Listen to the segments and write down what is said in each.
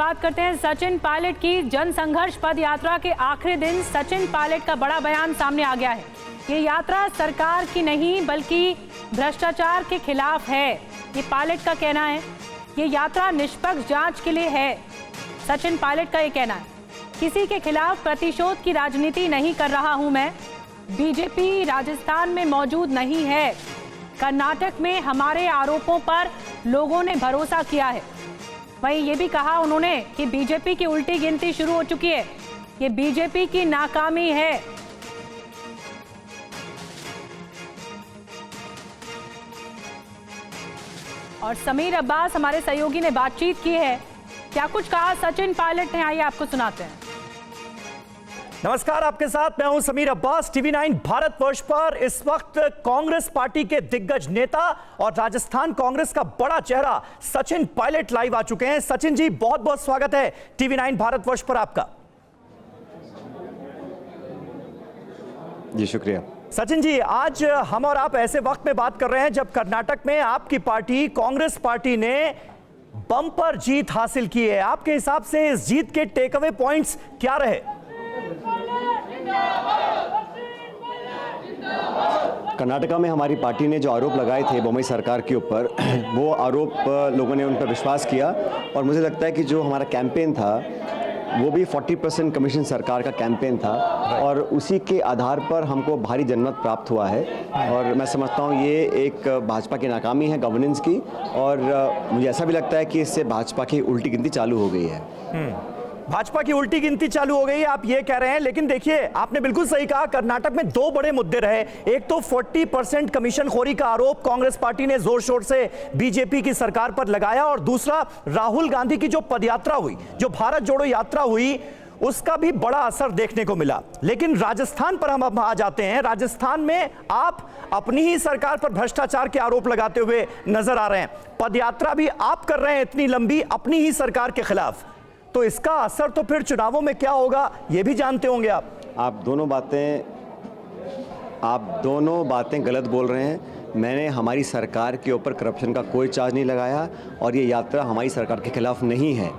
बात करते हैं सचिन पायलट की। जन संघर्ष पद यात्रा के आखिरी दिन सचिन पायलट का बड़ा बयान सामने आ गया है। ये यात्रा सरकार की नहीं बल्कि भ्रष्टाचार के खिलाफ है, ये पायलट का कहना है। ये यात्रा निष्पक्ष जांच के लिए है, सचिन पायलट का ये कहना है। किसी के खिलाफ प्रतिशोध की राजनीति नहीं कर रहा हूं मैं। बीजेपी राजस्थान में मौजूद नहीं है। कर्नाटक में हमारे आरोपों पर लोगों ने भरोसा किया है। वहीं ये भी कहा उन्होंने कि बीजेपी की उल्टी गिनती शुरू हो चुकी है, ये बीजेपी की नाकामी है। और समीर अब्बास हमारे सहयोगी ने बातचीत की है, क्या कुछ कहा सचिन पायलट ने, आइए आपको सुनाते हैं। नमस्कार, आपके साथ मैं हूं समीर अब्बास। टीवी9 भारतवर्ष पर इस वक्त कांग्रेस पार्टी के दिग्गज नेता और राजस्थान कांग्रेस का बड़ा चेहरा सचिन पायलट लाइव आ चुके हैं। सचिन जी, बहुत बहुत स्वागत है टीवी9 भारतवर्ष पर आपका। जी शुक्रिया। सचिन जी, आज हम और आप ऐसे वक्त में बात कर रहे हैं जब कर्नाटक में आपकी पार्टी कांग्रेस पार्टी ने बम्पर जीत हासिल की है। आपके हिसाब से इस जीत के टेक अवे पॉइंट्स क्या रहे? कर्नाटका में हमारी पार्टी ने जो आरोप लगाए थे बम्बई सरकार के ऊपर, वो आरोप लोगों ने उन पर विश्वास किया और मुझे लगता है कि जो हमारा कैंपेन था वो भी 40% कमीशन सरकार का कैंपेन था और उसी के आधार पर हमको भारी जनमत प्राप्त हुआ है। और मैं समझता हूँ ये एक भाजपा की नाकामी है गवर्नेंस की, और मुझे ऐसा भी लगता है कि इससे भाजपा की उल्टी गिनती चालू हो गई है। भाजपा की उल्टी गिनती चालू हो गई, आप ये कह रहे हैं। लेकिन देखिए, आपने बिल्कुल सही कहा, कर्नाटक में दो बड़े मुद्दे रहे। एक तो 40% कमीशन खोरी का आरोप कांग्रेस पार्टी ने जोर शोर से बीजेपी की सरकार पर लगाया, और दूसरा राहुल गांधी की जो पदयात्रा हुई, जो भारत जोड़ो यात्रा हुई, उसका भी बड़ा असर देखने को मिला। लेकिन राजस्थान पर हम अब आ जाते हैं। राजस्थान में आप अपनी ही सरकार पर भ्रष्टाचार के आरोप लगाते हुए नजर आ रहे हैं। पदयात्रा भी आप कर रहे हैं इतनी लंबी अपनी ही सरकार के खिलाफ, तो इसका असर तो फिर चुनावों में क्या होगा ये भी जानते होंगे आप दोनों बातें गलत बोल रहे हैं। मैंने हमारी सरकार के ऊपर करप्शन का कोई चार्ज नहीं लगाया और ये यात्रा हमारी सरकार के खिलाफ नहीं है।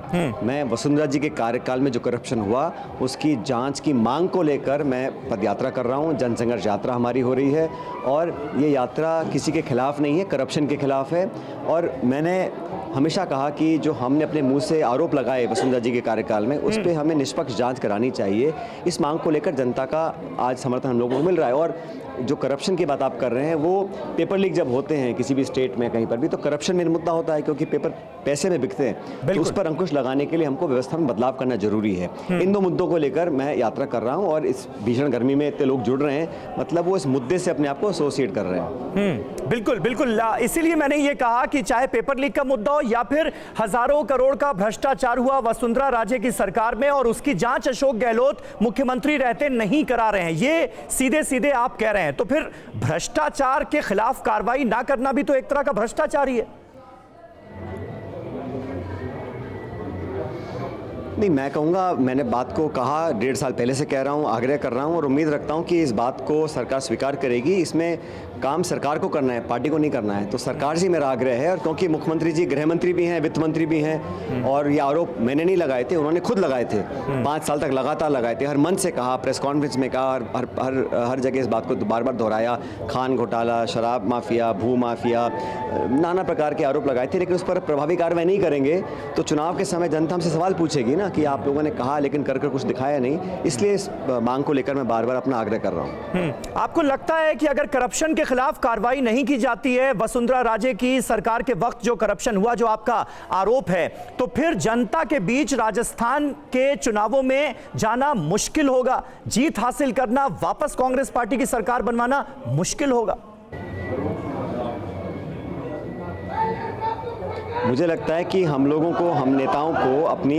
मैं वसुंधरा जी के कार्यकाल में जो करप्शन हुआ उसकी जांच की मांग को लेकर मैं पदयात्रा कर रहा हूँ। जनसंघर्ष यात्रा हमारी हो रही है और ये यात्रा किसी के खिलाफ नहीं है, करप्शन के खिलाफ है। और मैंने हमेशा कहा कि जो हमने अपने मुंह से आरोप लगाए वसुंधरा जी के कार्यकाल में, उस पर हमें निष्पक्ष जांच करानी चाहिए। इस मांग को लेकर जनता का आज समर्थन हम लोगों को मिल रहा है। और जो करप्शन की बात आप कर रहे हैं, वो पेपर लीक जब होते हैं किसी भी स्टेट में कहीं पर भी, तो करप्शन में मुद्दा होता है क्योंकि पेपर पैसे में बिकते हैं। तो उस पर अंकुश लगाने के लिए हमको व्यवस्था में बदलाव करना जरूरी है। इन दो मुद्दों को लेकर मैं यात्रा कर रहा हूँ और इस भीषण गर्मी में इतने लोग जुड़ रहे हैं, मतलब वो इस मुद्दे से अपने आप को एसोसिएट कर रहे हैं। बिल्कुल बिल्कुल, इसीलिए मैंने ये कहा कि चाहे पेपर लीक का मुद्दा हो या फिर हजारों करोड़ का भ्रष्टाचार हुआ वसुंधरा राजे की सरकार में और उसकी जांच अशोक गहलोत मुख्यमंत्री रहते नहीं करा रहे हैं, ये सीधे सीधे आप कह रहे हैं। तो फिर भ्रष्टाचार के खिलाफ कार्रवाई ना करना भी तो एक तरह का भ्रष्टाचार ही है। नहीं, मैं कहूँगा, मैंने बात को कहा 1.5 साल पहले से कह रहा हूँ, आग्रह कर रहा हूँ और उम्मीद रखता हूँ कि इस बात को सरकार स्वीकार करेगी। इसमें काम सरकार को करना है, पार्टी को नहीं करना है। तो सरकार से मेरा आग्रह है, और क्योंकि मुख्यमंत्री जी गृह मंत्री भी हैं, वित्त मंत्री भी हैं, और ये आरोप मैंने नहीं लगाए थे, उन्होंने खुद लगाए थे। 5 साल तक लगातार लगाए थे, हर मंच से कहा, प्रेस कॉन्फ्रेंस में कहा, हर जगह इस बात को बार बार दोहराया। खान घोटाला, शराब माफिया, भू माफिया, नाना प्रकार के आरोप लगाए थे। लेकिन उस पर प्रभावी कार्रवाई नहीं करेंगे तो चुनाव के समय जनता हमसे सवाल पूछेगी ना कि आप लोगों ने कहा लेकिन कर कुछ दिखाया नहीं। इसलिए इस मांग को लेकर मैं बार बार अपना आग्रह कर रहा हूँ। आपको लगता है कि अगर करप्शन के खिलाफ कार्रवाई नहीं की जाती है, वसुंधरा राजे की सरकार के वक्त जो करप्शन हुआ, जो आपका आरोप है, तो फिर जनता के बीच राजस्थान के चुनावों में जाना मुश्किल होगा, जीत हासिल करना, वापस कांग्रेस पार्टी की सरकार बनवाना मुश्किल होगा? मुझे लगता है कि हम लोगों को, हम नेताओं को अपनी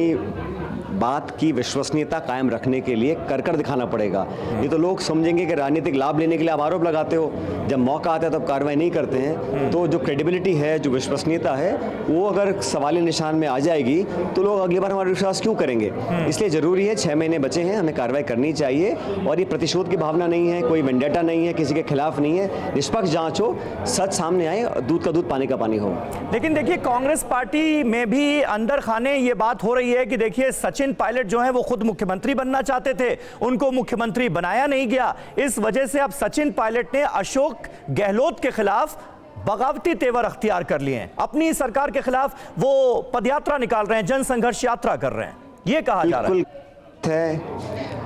बात की विश्वसनीयता कायम रखने के लिए कर दिखाना पड़ेगा। ये तो लोग समझेंगे कि राजनीतिक लाभ लेने के लिए आप आरोप लगाते हो, जब मौका आता है तब कार्रवाई नहीं करते हैं। तो जो क्रेडिबिलिटी है, जो विश्वसनीयता है, वो अगर सवालिया निशान में आ जाएगी तो लोग अगली बार हमारा विश्वास क्यों करेंगे। इसलिए ज़रूरी है, 6 महीने बचे हैं, हमें कार्रवाई करनी चाहिए। और ये प्रतिशोध की भावना नहीं है, कोई वेंडेटा नहीं है, किसी के खिलाफ नहीं है। निष्पक्ष जांच हो, सच सामने आए, दूध का दूध पानी का पानी हो। लेकिन देखिए, कांग्रेस पार्टी में भी अंदर खाने ये बात हो रही है कि देखिए, सचिन पायलट जो है वो खुद मुख्यमंत्री बनना चाहते थे, उनको मुख्यमंत्री बनाया नहीं गया। इस वजह से अब सचिन पायलट ने अशोक गहलोत के खिलाफ बगावती तेवर अख्तियार कर लिए हैं। अपनी सरकार के खिलाफ वो पदयात्रा निकाल रहे हैं, जनसंघर्ष यात्रा कर रहे हैं, ये कहा जा रहा है।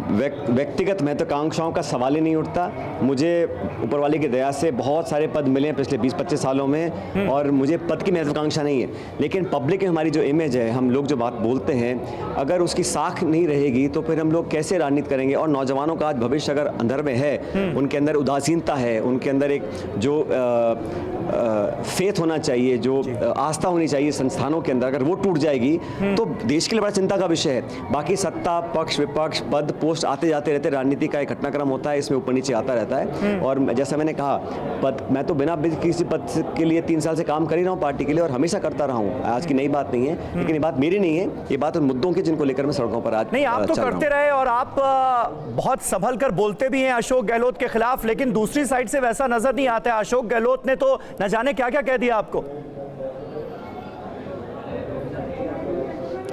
व्यक्तिगत महत्वाकांक्षाओं का सवाल ही नहीं उठता। मुझे ऊपर वाले की दया से बहुत सारे पद मिले हैं पिछले 20-25 सालों में, और मुझे पद की महत्वाकांक्षा नहीं है। लेकिन पब्लिक में हमारी जो इमेज है, हम लोग जो बात बोलते हैं, अगर उसकी साख नहीं रहेगी तो फिर हम लोग कैसे राजनीति करेंगे। और नौजवानों का आज भविष्य अगर अंदर में है, उनके अंदर उदासीनता है, उनके अंदर एक जो फेथ होना चाहिए, जो आस्था होनी चाहिए संस्थानों के अंदर, अगर वो टूट जाएगी तो देश के लिए बड़ा चिंता का विषय है। बाकी सत्ता, पक्ष विपक्ष, पद पोस्ट आते जाते रहते, राजनीति का एक घटनाक्रम होता है, इसमें ऊपर नीचे आता रहता है। और जैसा मैंने कहा, पद, मैं तो बिना किसी पद के लिए 3 साल से काम कर ही रहा हूँ पार्टी के लिए, और हमेशा करता रहा हूँ। आज की नई बात नहीं है, लेकिन ये बात मेरी नहीं है, ये बात उन मुद्दों की जिनको लेकर मैं सड़कों पर आज नहीं। आप तो करते रहे और आप बहुत संभल कर बोलते भी हैं अशोक गहलोत के खिलाफ, लेकिन दूसरी साइड से वैसा नजर नहीं आता है। अशोक गहलोत ने तो न जाने क्या क्या कह दिया आपको।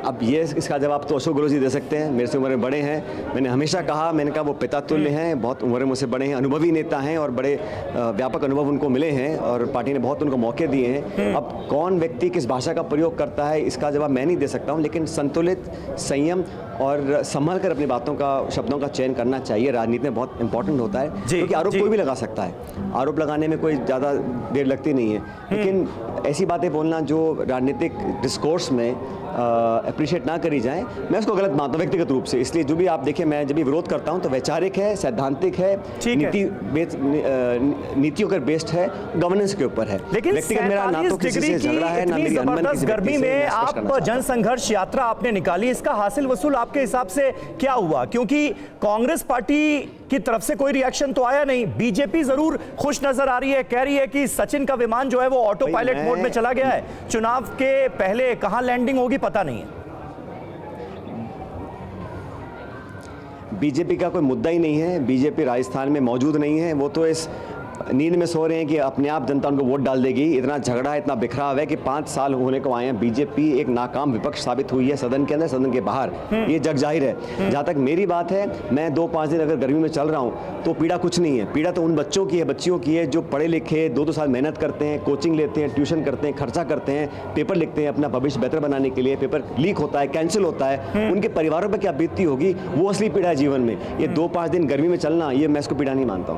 अब ये इसका जवाब तो अशोक गहलोत जी दे सकते हैं, मेरे से उम्र में बड़े हैं। मैंने हमेशा कहा, मैंने कहा वो पिता तुल्य हैं, बहुत उम्र में मुझसे बड़े हैं, अनुभवी नेता हैं, और बड़े व्यापक अनुभव उनको मिले हैं, और पार्टी ने बहुत उनको मौके दिए हैं। अब कौन व्यक्ति किस भाषा का प्रयोग करता है, इसका जवाब मैं नहीं दे सकता हूँ, लेकिन संतुलित, संयम और संभल कर अपनी बातों का, शब्दों का चयन करना चाहिए। राजनीति में बहुत इंपॉर्टेंट होता है, क्योंकि आरोप कोई भी लगा सकता है, आरोप लगाने में कोई ज़्यादा देर लगती नहीं है। लेकिन ऐसी बातें बोलना जो राजनीतिक डिस्कोर्स में अप्रिशिएट ना करी जाए, मैं उसको गलत मानता हूँ व्यक्तिगत रूप से। इसलिए जो भी आप देखिए, मैं जब भी विरोध करता हूँ तो वैचारिक है, सैद्धांतिक है, नीतियों पर बेस्ड है, गवर्नेंस के ऊपर है। लेकिन व्यक्तिगत मेरा ना तो किसी से झगड़ा है, ना मेरी अनबन किसी गर्मी में आप जनसंघर्ष यात्रा आपने निकाली, इसका हासिल वसूल आपके हिसाब से क्या हुआ? क्योंकि कांग्रेस पार्टी की तरफ से कोई रिएक्शन तो आया नहीं। बीजेपी जरूर खुश नजर आ रही है, कह रही है कि सचिन का विमान जो है वो ऑटो पायलट मोड में चला गया है, चुनाव के पहले कहां लैंडिंग होगी पता नहीं है। बीजेपी का कोई मुद्दा ही नहीं है, बीजेपी राजस्थान में मौजूद नहीं है। वो तो इस नींद में सो रहे हैं कि अपने आप जनता उनको वोट डाल देगी। इतना झगड़ा है, इतना बिखराव है कि 5 साल होने को आए हैं, बीजेपी एक नाकाम विपक्ष साबित हुई है, सदन के अंदर, सदन के बाहर, ये जग जाहिर है। जहाँ तक मेरी बात है, मैं 2-5 दिन अगर गर्मी में चल रहा हूँ तो पीड़ा कुछ नहीं है। पीड़ा तो उन बच्चों की है, बच्चियों की है, जो पढ़े लिखे 2-2 साल मेहनत करते हैं, कोचिंग लेते हैं, ट्यूशन करते हैं, खर्चा करते हैं, पेपर लिखते हैं अपना भविष्य बेहतर बनाने के लिए, पेपर लीक होता है, कैंसिल होता है, उनके परिवारों पर क्या बीतती होगी, वो असली पीड़ा है जीवन में। ये 2-5 दिन गर्मी में चलना, ये मैं इसको पीड़ा नहीं मानता हूँ।